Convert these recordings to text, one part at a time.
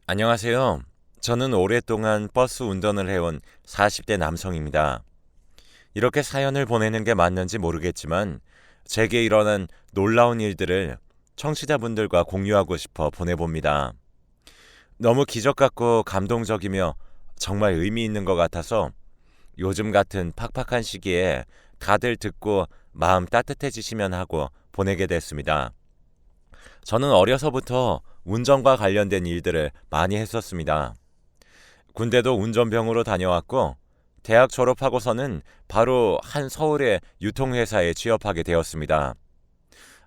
안녕하세요. 저는 오랫동안 버스 운전을 해온 40대 남성입니다. 이렇게 사연을 보내는 게 맞는지 모르겠지만 제게 일어난 놀라운 일들을 청취자분들과 공유하고 싶어 보내봅니다. 너무 기적 같고 감동적이며 정말 의미 있는 것 같아서 요즘 같은 팍팍한 시기에 다들 듣고 마음 따뜻해지시면 하고 보내게 됐습니다. 저는 어려서부터 운전과 관련된 일들을 많이 했었습니다. 군대도 운전병으로 다녀왔고 대학 졸업하고서는 바로 한 서울의 유통회사에 취업하게 되었습니다.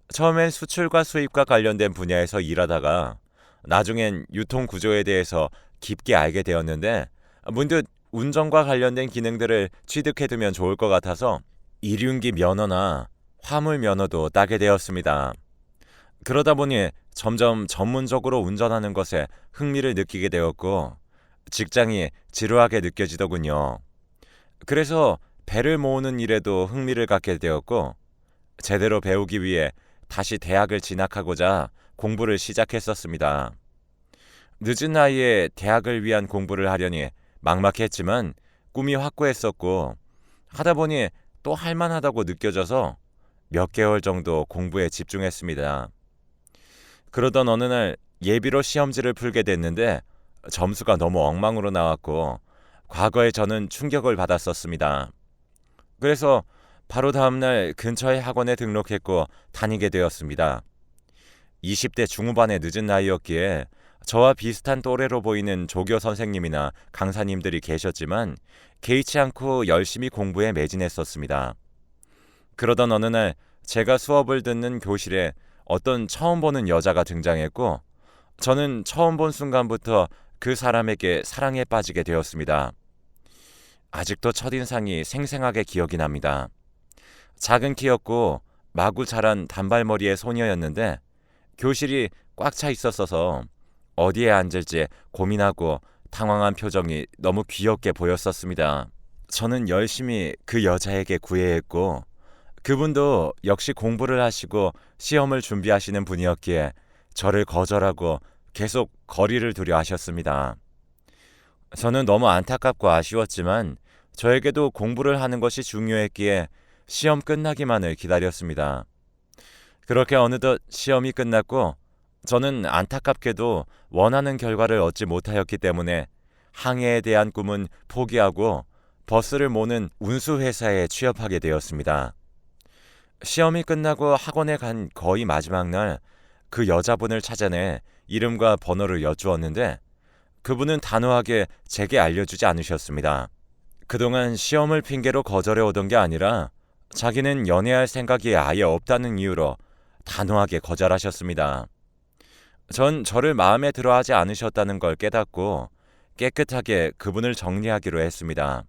처음엔 수출과 수입과 관련된 분야에서 일하다가 나중엔 유통 구조에 대해서 깊게 알게 되었는데 문득 운전과 관련된 기능들을 취득해두면 좋을 것 같아서 일륜기 면허나 화물 면허도 따게 되었습니다. 그러다 보니 점점 전문적으로 운전하는 것에 흥미를 느끼게 되었고 직장이 지루하게 느껴지더군요. 그래서 배를 모으는 일에도 흥미를 갖게 되었고 제대로 배우기 위해 다시 대학을 진학하고자 공부를 시작했었습니다. 늦은 나이에 대학을 위한 공부를 하려니 막막했지만 꿈이 확고했었고 하다 보니 또 할만하다고 느껴져서 몇 개월 정도 공부에 집중했습니다. 그러던 어느 날 예비로 시험지를 풀게 됐는데 점수가 너무 엉망으로 나왔고 과거에 저는 충격을 받았었습니다. 그래서 바로 다음날 근처의 학원에 등록했고 다니게 되었습니다. 20대 중후반의 늦은 나이였기에 저와 비슷한 또래로 보이는 조교 선생님이나 강사님들이 계셨지만 개의치 않고 열심히 공부에 매진했었습니다. 그러던 어느 날 제가 수업을 듣는 교실에 어떤 처음 보는 여자가 등장했고 저는 처음 본 순간부터 그 사람에게 사랑에 빠지게 되었습니다. 아직도 첫인상이 생생하게 기억이 납니다. 작은 키였고 마구 자란 단발머리의 소녀였는데 교실이 꽉 차 있었어서 어디에 앉을지 고민하고 당황한 표정이 너무 귀엽게 보였었습니다. 저는 열심히 그 여자에게 구애했고 그분도 역시 공부를 하시고 시험을 준비하시는 분이었기에 저를 거절하고 계속 거리를 두려 하셨습니다. 저는 너무 안타깝고 아쉬웠지만 저에게도 공부를 하는 것이 중요했기에 시험 끝나기만을 기다렸습니다. 그렇게 어느덧 시험이 끝났고 저는 안타깝게도 원하는 결과를 얻지 못하였기 때문에 항해에 대한 꿈은 포기하고 버스를 모는 운수회사에 취업하게 되었습니다. 시험이 끝나고 학원에 간 거의 마지막 날 그 여자분을 찾아내 이름과 번호를 여쭈었는데 그분은 단호하게 제게 알려주지 않으셨습니다. 그동안 시험을 핑계로 거절해 오던 게 아니라 자기는 연애할 생각이 아예 없다는 이유로 단호하게 거절하셨습니다. 전 저를 마음에 들어하지 않으셨다는 걸 깨닫고 깨끗하게 그분을 정리하기로 했습니다.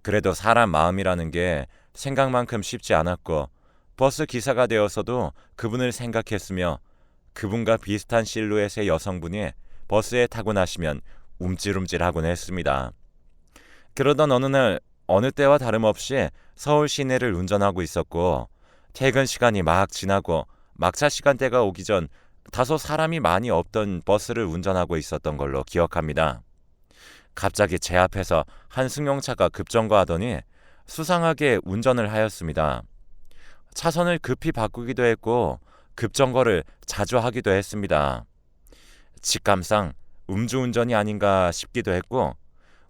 그래도 사람 마음이라는 게 생각만큼 쉽지 않았고 버스 기사가 되어서도 그분을 생각했으며 그분과 비슷한 실루엣의 여성분이 버스에 타고 나시면 움찔움찔하곤 했습니다. 그러던 어느 날 어느 때와 다름없이 서울 시내를 운전하고 있었고 퇴근 시간이 막 지나고 막차 시간대가 오기 전 다소 사람이 많이 없던 버스를 운전하고 있었던 걸로 기억합니다. 갑자기 제 앞에서 한 승용차가 급정거하더니 수상하게 운전을 하였습니다. 차선을 급히 바꾸기도 했고 급정거를 자주 하기도 했습니다. 직감상 음주운전이 아닌가 싶기도 했고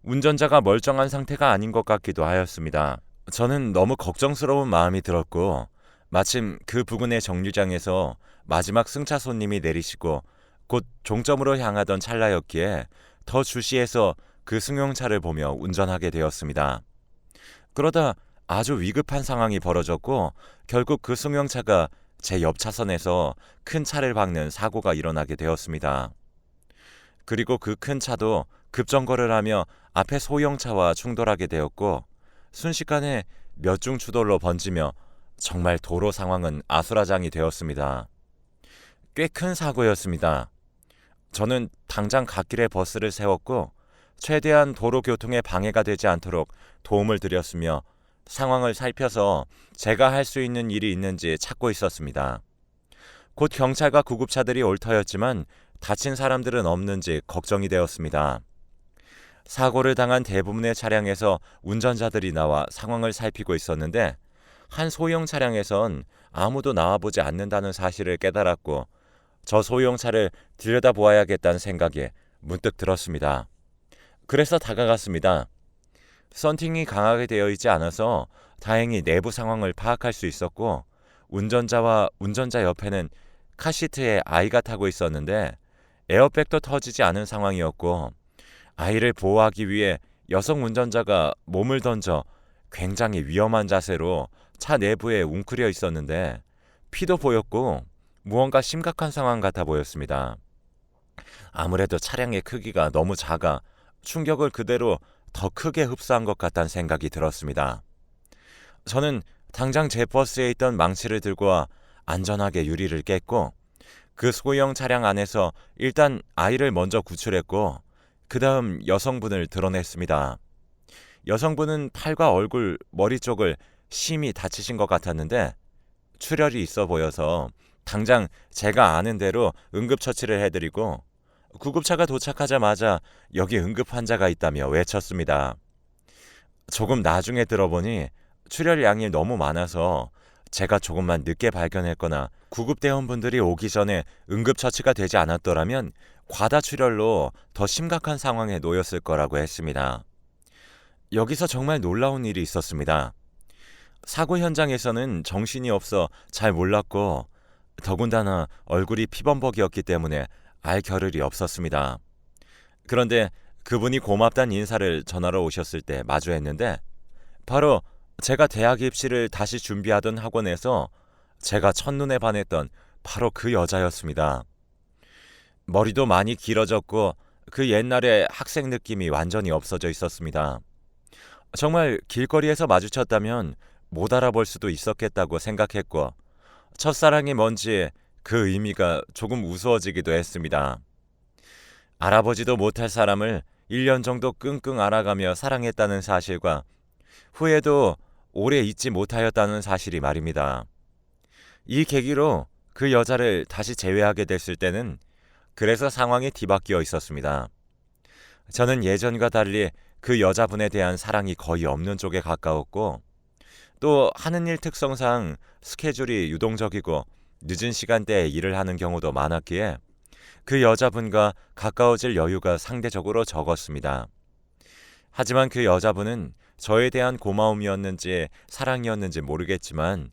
운전자가 멀쩡한 상태가 아닌 것 같기도 하였습니다. 저는 너무 걱정스러운 마음이 들었고 마침 그 부근의 정류장에서 마지막 승차 손님이 내리시고 곧 종점으로 향하던 찰나였기에 더 주시해서 그 승용차를 보며 운전하게 되었습니다. 그러다 아주 위급한 상황이 벌어졌고 결국 그 승용차가 제 옆 차선에서 큰 차를 박는 사고가 일어나게 되었습니다. 그리고 그 큰 차도 급정거를 하며 앞에 소형차와 충돌하게 되었고 순식간에 몇 중 추돌로 번지며 정말 도로 상황은 아수라장이 되었습니다. 꽤 큰 사고였습니다. 저는 당장 갓길에 버스를 세웠고 최대한 도로 교통에 방해가 되지 않도록 도움을 드렸으며 상황을 살펴서 제가 할 수 있는 일이 있는지 찾고 있었습니다. 곧 경찰과 구급차들이 올 터였지만 다친 사람들은 없는지 걱정이 되었습니다. 사고를 당한 대부분의 차량에서 운전자들이 나와 상황을 살피고 있었는데 한 소형 차량에선 아무도 나와보지 않는다는 사실을 깨달았고 저 소형차를 들여다보아야겠다는 생각이 문득 들었습니다. 그래서 다가갔습니다. 썬팅이 강하게 되어 있지 않아서 다행히 내부 상황을 파악할 수 있었고 운전자와 운전자 옆에는 카시트에 아이가 타고 있었는데 에어백도 터지지 않은 상황이었고 아이를 보호하기 위해 여성 운전자가 몸을 던져 굉장히 위험한 자세로 차 내부에 웅크려 있었는데 피도 보였고 무언가 심각한 상황 같아 보였습니다. 아무래도 차량의 크기가 너무 작아 충격을 그대로 더 크게 흡수한 것 같다는 생각이 들었습니다. 저는 당장 제 버스에 있던 망치를 들고 와 안전하게 유리를 깼고 그 소형 차량 안에서 일단 아이를 먼저 구출했고 그 다음 여성분을 드러냈습니다. 여성분은 팔과 얼굴, 머리 쪽을 심히 다치신 것 같았는데 출혈이 있어 보여서 당장 제가 아는 대로 응급처치를 해드리고 구급차가 도착하자마자 여기 응급 환자가 있다며 외쳤습니다. 조금 나중에 들어보니 출혈량이 너무 많아서 제가 조금만 늦게 발견했거나 구급대원분들이 오기 전에 응급처치가 되지 않았더라면 과다출혈로 더 심각한 상황에 놓였을 거라고 했습니다. 여기서 정말 놀라운 일이 있었습니다. 사고 현장에서는 정신이 없어 잘 몰랐고 더군다나 얼굴이 피범벅이었기 때문에 알 겨를이 없었습니다. 그런데 그분이 고맙다는 인사를 전하러 오셨을 때 마주했는데 바로 제가 대학 입시를 다시 준비하던 학원에서 제가 첫눈에 반했던 바로 그 여자였습니다. 머리도 많이 길어졌고 그 옛날의 학생 느낌이 완전히 없어져 있었습니다. 정말 길거리에서 마주쳤다면 못 알아볼 수도 있었겠다고 생각했고 첫사랑이 뭔지 그 의미가 조금 우스워지기도 했습니다. 알아보지도 못할 사람을 1년 정도 끙끙 앓아가며 사랑했다는 사실과 후에도 오래 잊지 못하였다는 사실이 말입니다. 이 계기로 그 여자를 다시 재회하게 됐을 때는 그래서 상황이 뒤바뀌어 있었습니다. 저는 예전과 달리 그 여자분에 대한 사랑이 거의 없는 쪽에 가까웠고 또 하는 일 특성상 스케줄이 유동적이고 늦은 시간대에 일을 하는 경우도 많았기에 그 여자분과 가까워질 여유가 상대적으로 적었습니다. 하지만 그 여자분은 저에 대한 고마움이었는지 사랑이었는지 모르겠지만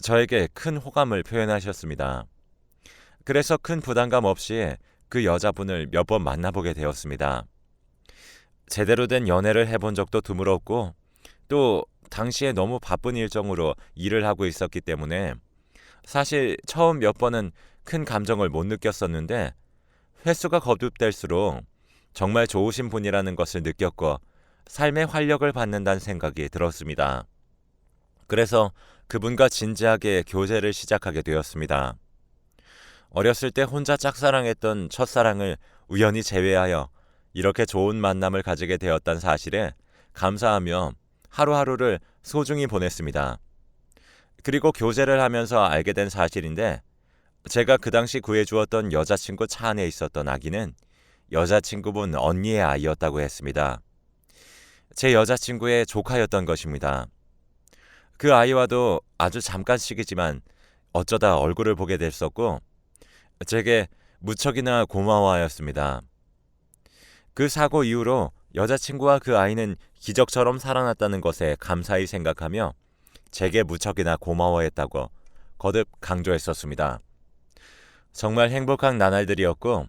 저에게 큰 호감을 표현하셨습니다. 그래서 큰 부담감 없이 그 여자분을 몇 번 만나보게 되었습니다. 제대로 된 연애를 해본 적도 드물었고 또 당시에 너무 바쁜 일정으로 일을 하고 있었기 때문에 사실 처음 몇 번은 큰 감정을 못 느꼈었는데 횟수가 거듭될수록 정말 좋으신 분이라는 것을 느꼈고 삶의 활력을 받는다는 생각이 들었습니다. 그래서 그분과 진지하게 교제를 시작하게 되었습니다. 어렸을 때 혼자 짝사랑했던 첫사랑을 우연히 제외하여 이렇게 좋은 만남을 가지게 되었다는 사실에 감사하며 하루하루를 소중히 보냈습니다. 그리고 교제를 하면서 알게 된 사실인데 제가 그 당시 구해주었던 여자친구 차 안에 있었던 아기는 여자친구분 언니의 아이였다고 했습니다. 제 여자친구의 조카였던 것입니다. 그 아이와도 아주 잠깐씩이지만 어쩌다 얼굴을 보게 됐었고 제게 무척이나 고마워하였습니다. 그 사고 이후로 여자친구와 그 아이는 기적처럼 살아났다는 것에 감사히 생각하며 제게 무척이나 고마워했다고 거듭 강조했었습니다. 정말 행복한 나날들이었고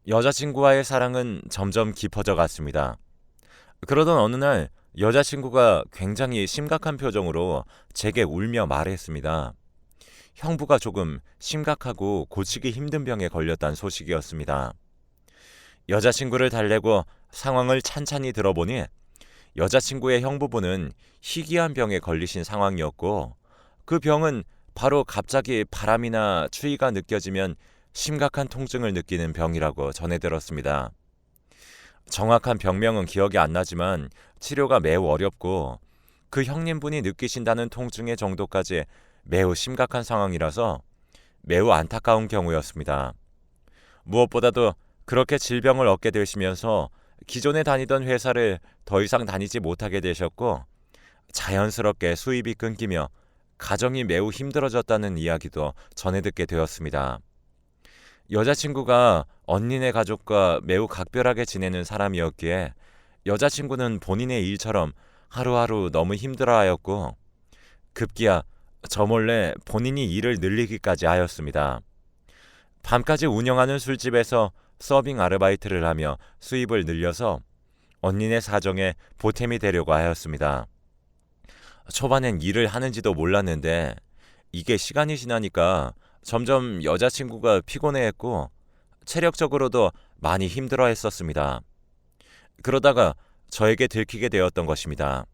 여자친구와의 사랑은 점점 깊어져 갔습니다. 그러던 어느 날 여자친구가 굉장히 심각한 표정으로 제게 울며 말했습니다. 형부가 조금 심각하고 고치기 힘든 병에 걸렸다는 소식이었습니다. 여자친구를 달래고 상황을 찬찬히 들어보니 여자친구의 형부분은 희귀한 병에 걸리신 상황이었고 그 병은 바로 갑자기 바람이나 추위가 느껴지면 심각한 통증을 느끼는 병이라고 전해 들었습니다. 정확한 병명은 기억이 안 나지만 치료가 매우 어렵고 그 형님분이 느끼신다는 통증의 정도까지 매우 심각한 상황이라서 매우 안타까운 경우였습니다. 무엇보다도 그렇게 질병을 얻게 되시면서 기존에 다니던 회사를 더 이상 다니지 못하게 되셨고 자연스럽게 수입이 끊기며 가정이 매우 힘들어졌다는 이야기도 전해 듣게 되었습니다. 여자친구가 언니네 가족과 매우 각별하게 지내는 사람이었기에 여자친구는 본인의 일처럼 하루하루 너무 힘들어하였고 급기야 저 몰래 본인이 일을 늘리기까지 하였습니다. 밤까지 운영하는 술집에서 서빙 아르바이트를 하며 수입을 늘려서 언니네 사정에 보탬이 되려고 하였습니다. 초반엔 일을 하는지도 몰랐는데 이게 시간이 지나니까 점점 여자친구가 피곤해했고 체력적으로도 많이 힘들어했었습니다. 그러다가 저에게 들키게 되었던 것입니다.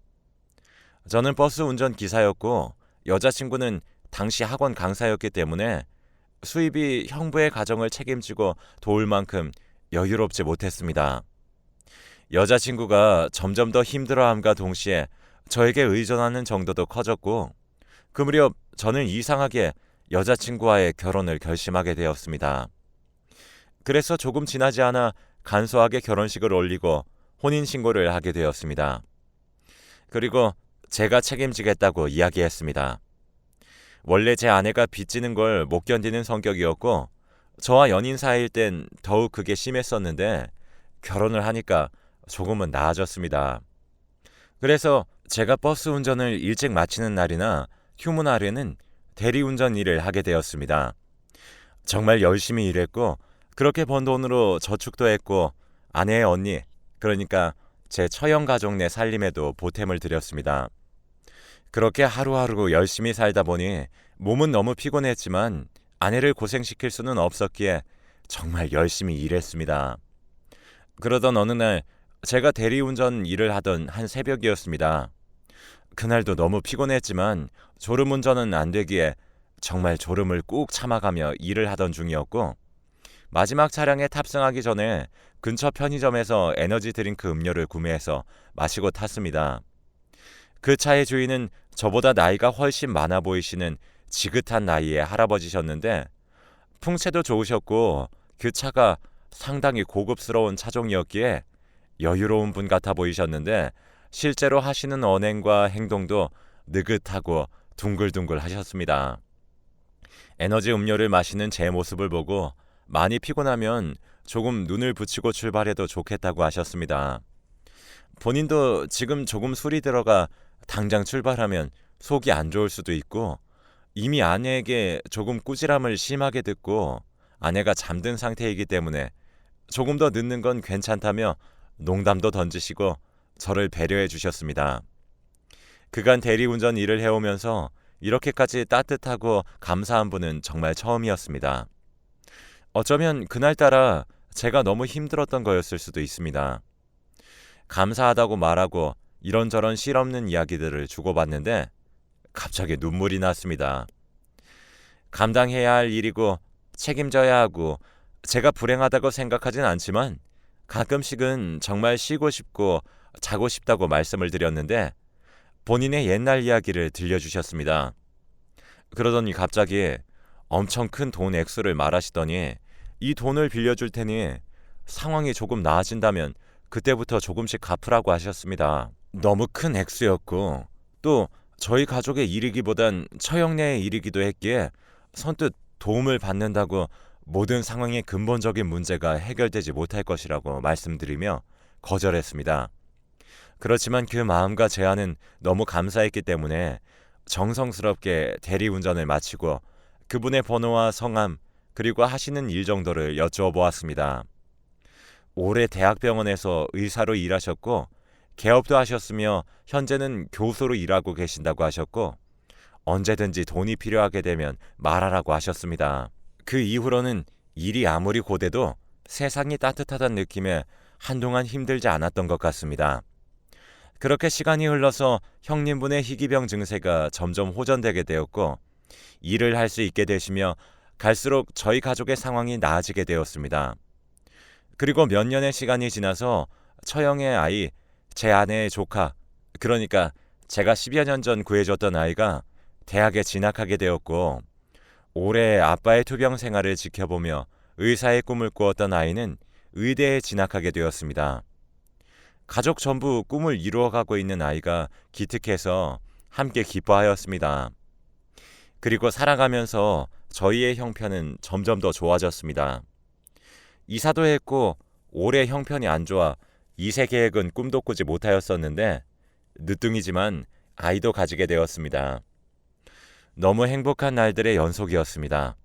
저는 버스 운전 기사였고 여자친구는 당시 학원 강사였기 때문에 수입이 형부의 가정을 책임지고 도울 만큼 여유롭지 못했습니다. 여자친구가 점점 더 힘들어함과 동시에 저에게 의존하는 정도도 커졌고 그 무렵 저는 이상하게 여자친구와의 결혼을 결심하게 되었습니다. 그래서 조금 지나지 않아 간소하게 결혼식을 올리고 혼인신고를 하게 되었습니다. 그리고 제가 책임지겠다고 이야기했습니다. 원래 제 아내가 빚지는 걸 못 견디는 성격이었고 저와 연인 사이일 땐 더욱 그게 심했었는데 결혼을 하니까 조금은 나아졌습니다. 그래서 제가 버스 운전을 일찍 마치는 날이나 휴무 날에는 대리운전 일을 하게 되었습니다. 정말 열심히 일했고 그렇게 번 돈으로 저축도 했고 아내의 언니, 그러니까 제 처형 가족 내 살림에도 보탬을 드렸습니다. 그렇게 하루하루 열심히 살다 보니 몸은 너무 피곤했지만 아내를 고생시킬 수는 없었기에 정말 열심히 일했습니다. 그러던 어느 날 제가 대리운전 일을 하던 한 새벽이었습니다. 그날도 너무 피곤했지만 졸음운전은 안 되기에 정말 졸음을 꾹 참아가며 일을 하던 중이었고 마지막 차량에 탑승하기 전에 근처 편의점에서 에너지 드링크 음료를 구매해서 마시고 탔습니다. 그 차의 주인은 저보다 나이가 훨씬 많아 보이시는 지긋한 나이의 할아버지셨는데 풍채도 좋으셨고 그 차가 상당히 고급스러운 차종이었기에 여유로운 분 같아 보이셨는데 실제로 하시는 언행과 행동도 느긋하고 둥글둥글 하셨습니다. 에너지 음료를 마시는 제 모습을 보고 많이 피곤하면 조금 눈을 붙이고 출발해도 좋겠다고 하셨습니다. 본인도 지금 조금 술이 들어가 당장 출발하면 속이 안 좋을 수도 있고 이미 아내에게 조금 꾸지람을 심하게 듣고 아내가 잠든 상태이기 때문에 조금 더 늦는 건 괜찮다며 농담도 던지시고 저를 배려해 주셨습니다. 그간 대리운전 일을 해오면서 이렇게까지 따뜻하고 감사한 분은 정말 처음이었습니다. 어쩌면 그날따라 제가 너무 힘들었던 거였을 수도 있습니다. 감사하다고 말하고 이런저런 실없는 이야기들을 주고받는데 갑자기 눈물이 났습니다. 감당해야 할 일이고 책임져야 하고 제가 불행하다고 생각하진 않지만 가끔씩은 정말 쉬고 싶고 자고 싶다고 말씀을 드렸는데 본인의 옛날 이야기를 들려주셨습니다. 그러더니 갑자기 엄청 큰 돈 액수를 말하시더니 이 돈을 빌려줄 테니 상황이 조금 나아진다면 그때부터 조금씩 갚으라고 하셨습니다. 너무 큰 액수였고 또 저희 가족의 일이기보단 처형내의 일이기도 했기에 선뜻 도움을 받는다고 모든 상황의 근본적인 문제가 해결되지 못할 것이라고 말씀드리며 거절했습니다. 그렇지만 그 마음과 제안은 너무 감사했기 때문에 정성스럽게 대리운전을 마치고 그분의 번호와 성함 그리고 하시는 일 정도를 여쭈어 보았습니다. 올해 대학병원에서 의사로 일하셨고 개업도 하셨으며 현재는 교수로 일하고 계신다고 하셨고 언제든지 돈이 필요하게 되면 말하라고 하셨습니다. 그 이후로는 일이 아무리 고돼도 세상이 따뜻하다는 느낌에 한동안 힘들지 않았던 것 같습니다. 그렇게 시간이 흘러서 형님분의 희귀병 증세가 점점 호전되게 되었고 일을 할 수 있게 되시며 갈수록 저희 가족의 상황이 나아지게 되었습니다. 그리고 몇 년의 시간이 지나서 처형의 아이, 제 아내의 조카, 그러니까 제가 10여 년 전 구해줬던 아이가 대학에 진학하게 되었고 올해 아빠의 투병 생활을 지켜보며 의사의 꿈을 꾸었던 아이는 의대에 진학하게 되었습니다. 가족 전부 꿈을 이루어가고 있는 아이가 기특해서 함께 기뻐하였습니다. 그리고 살아가면서 저희의 형편은 점점 더 좋아졌습니다. 이사도 했고 올해 형편이 안 좋아 2세 계획은 꿈도 꾸지 못하였었는데 늦둥이지만 아이도 가지게 되었습니다. 너무 행복한 날들의 연속이었습니다.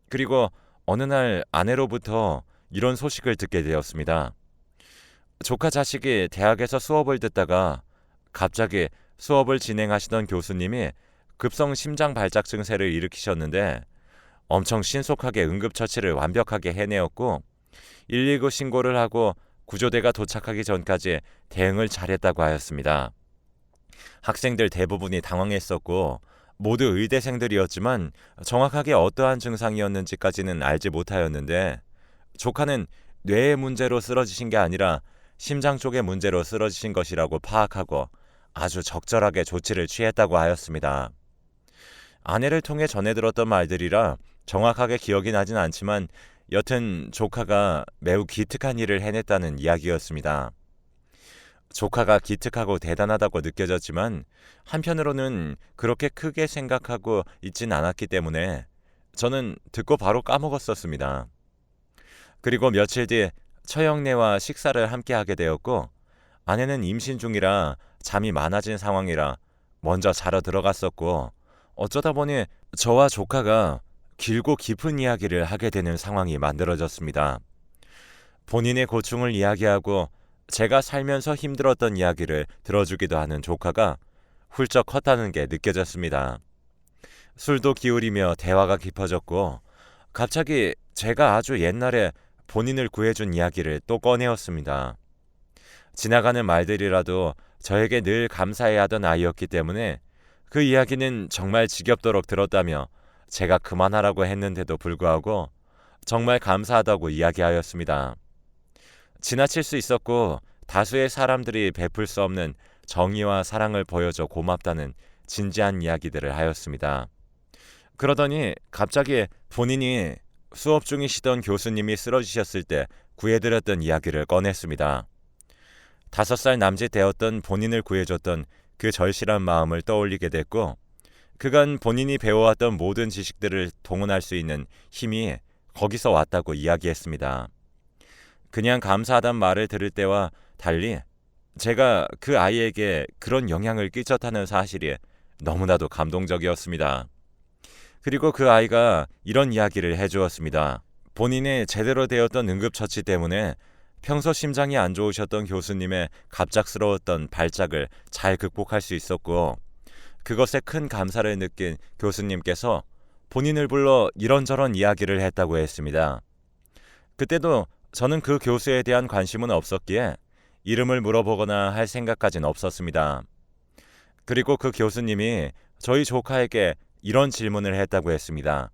그리고 어느 날 아내로부터 이런 소식을 듣게 되었습니다. 조카 자식이 대학에서 수업을 듣다가 갑자기 수업을 진행하시던 교수님이 급성 심장 발작 증세를 일으키셨는데 엄청 신속하게 응급처치를 완벽하게 해내었고 119 신고를 하고 구조대가 도착하기 전까지 대응을 잘했다고 하였습니다. 학생들 대부분이 당황했었고 모두 의대생들이었지만 정확하게 어떠한 증상이었는지까지는 알지 못하였는데 조카는 뇌의 문제로 쓰러지신 게 아니라 심장 쪽의 문제로 쓰러지신 것이라고 파악하고 아주 적절하게 조치를 취했다고 하였습니다. 아내를 통해 전해 들었던 말들이라 정확하게 기억이 나진 않지만 여튼 조카가 매우 기특한 일을 해냈다는 이야기였습니다. 조카가 기특하고 대단하다고 느껴졌지만 한편으로는 그렇게 크게 생각하고 있진 않았기 때문에 저는 듣고 바로 까먹었었습니다. 그리고 며칠 뒤 처형네와 식사를 함께 하게 되었고 아내는 임신 중이라 잠이 많아진 상황이라 먼저 자러 들어갔었고 어쩌다 보니 저와 조카가 길고 깊은 이야기를 하게 되는 상황이 만들어졌습니다. 본인의 고충을 이야기하고 제가 살면서 힘들었던 이야기를 들어주기도 하는 조카가 훌쩍 컸다는 게 느껴졌습니다. 술도 기울이며 대화가 깊어졌고 갑자기 제가 아주 옛날에 본인을 구해준 이야기를 또 꺼내었습니다. 지나가는 말들이라도 저에게 늘 감사해야 하던 아이였기 때문에 그 이야기는 정말 지겹도록 들었다며 제가 그만하라고 했는데도 불구하고 정말 감사하다고 이야기하였습니다. 지나칠 수 있었고 다수의 사람들이 베풀 수 없는 정의와 사랑을 보여줘 고맙다는 진지한 이야기들을 하였습니다. 그러더니 갑자기 본인이 수업 중이시던 교수님이 쓰러지셨을 때 구해드렸던 이야기를 꺼냈습니다. 5살 남짓 되었던 본인을 구해줬던 그 절실한 마음을 떠올리게 됐고 그간 본인이 배워왔던 모든 지식들을 동원할 수 있는 힘이 거기서 왔다고 이야기했습니다. 그냥 감사하단 말을 들을 때와 달리 제가 그 아이에게 그런 영향을 끼쳤다는 사실이 너무나도 감동적이었습니다. 그리고 그 아이가 이런 이야기를 해주었습니다. 본인의 제대로 되었던 응급처치 때문에 평소 심장이 안 좋으셨던 교수님의 갑작스러웠던 발작을 잘 극복할 수 있었고 그것에 큰 감사를 느낀 교수님께서 본인을 불러 이런저런 이야기를 했다고 했습니다. 그때도 저는 그 교수에 대한 관심은 없었기에 이름을 물어보거나 할 생각까지는 없었습니다. 그리고 그 교수님이 저희 조카에게 이런 질문을 했다고 했습니다.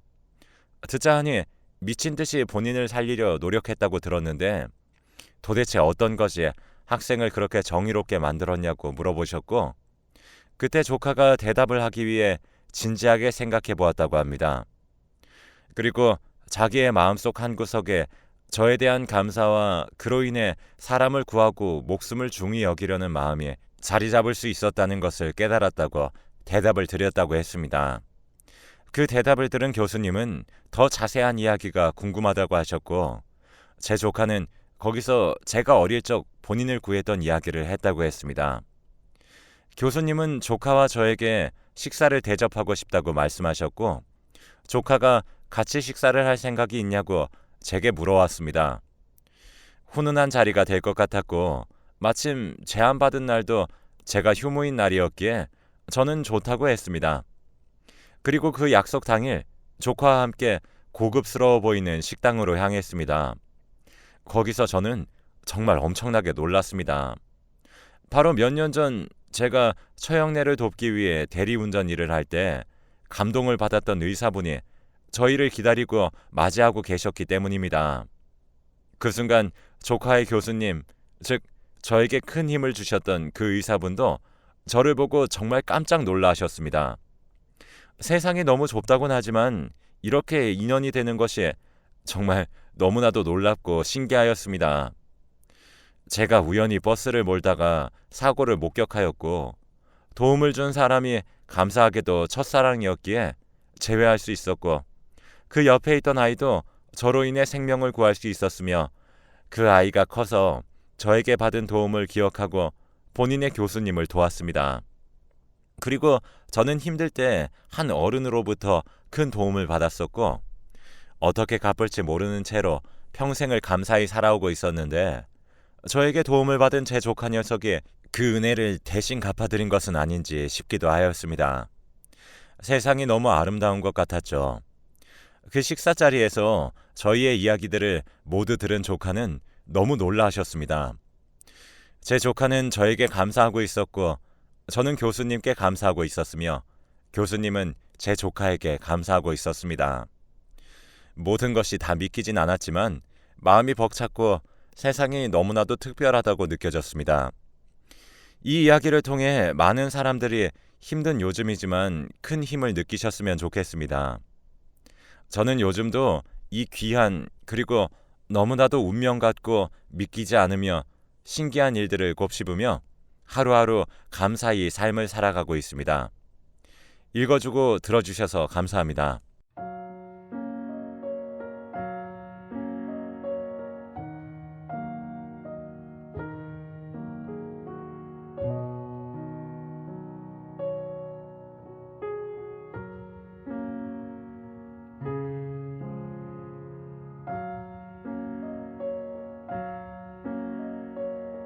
듣자 하니 미친 듯이 본인을 살리려 노력했다고 들었는데 도대체 어떤 것이 학생을 그렇게 정의롭게 만들었냐고 물어보셨고 그때 조카가 대답을 하기 위해 진지하게 생각해 보았다고 합니다. 그리고 자기의 마음속 한구석에 저에 대한 감사와 그로 인해 사람을 구하고 목숨을 중히 여기려는 마음이 자리 잡을 수 있었다는 것을 깨달았다고 대답을 드렸다고 했습니다. 그 대답을 들은 교수님은 더 자세한 이야기가 궁금하다고 하셨고 제 조카는 거기서 제가 어릴 적 본인을 구했던 이야기를 했다고 했습니다. 교수님은 조카와 저에게 식사를 대접하고 싶다고 말씀하셨고 조카가 같이 식사를 할 생각이 있냐고 제게 물어왔습니다. 훈훈한 자리가 될 것 같았고 마침 제안받은 날도 제가 휴무인 날이었기에 저는 좋다고 했습니다. 그리고 그 약속 당일 조카와 함께 고급스러워 보이는 식당으로 향했습니다. 거기서 저는 정말 엄청나게 놀랐습니다. 바로 몇 년 전 제가 처형네를 돕기 위해 대리운전 일을 할 때 감동을 받았던 의사분이 저희를 기다리고 맞이하고 계셨기 때문입니다. 그 순간 조카의 교수님, 즉 저에게 큰 힘을 주셨던 그 의사분도 저를 보고 정말 깜짝 놀라셨습니다. 세상이 너무 좁다곤 하지만 이렇게 인연이 되는 것이 정말 너무나도 놀랍고 신기하였습니다. 제가 우연히 버스를 몰다가 사고를 목격하였고 도움을 준 사람이 감사하게도 첫사랑이었기에 제외할 수 있었고 그 옆에 있던 아이도 저로 인해 생명을 구할 수 있었으며 그 아이가 커서 저에게 받은 도움을 기억하고 본인의 교수님을 도왔습니다. 그리고 저는 힘들 때 한 어른으로부터 큰 도움을 받았었고 어떻게 갚을지 모르는 채로 평생을 감사히 살아오고 있었는데 저에게 도움을 받은 제 조카 녀석이 그 은혜를 대신 갚아드린 것은 아닌지 싶기도 하였습니다. 세상이 너무 아름다운 것 같았죠. 그 식사 자리에서 저희의 이야기들을 모두 들은 조카는 너무 놀라하셨습니다. 제 조카는 저에게 감사하고 있었고 저는 교수님께 감사하고 있었으며 교수님은 제 조카에게 감사하고 있었습니다. 모든 것이 다 믿기진 않았지만 마음이 벅찼고 세상이 너무나도 특별하다고 느껴졌습니다. 이 이야기를 통해 많은 사람들이 힘든 요즘이지만 큰 힘을 느끼셨으면 좋겠습니다. 저는 요즘도 이 귀한 그리고 너무나도 운명 같고 믿기지 않으며 신기한 일들을 곱씹으며 하루하루 감사히 삶을 살아가고 있습니다. 읽어주고 들어주셔서 감사합니다.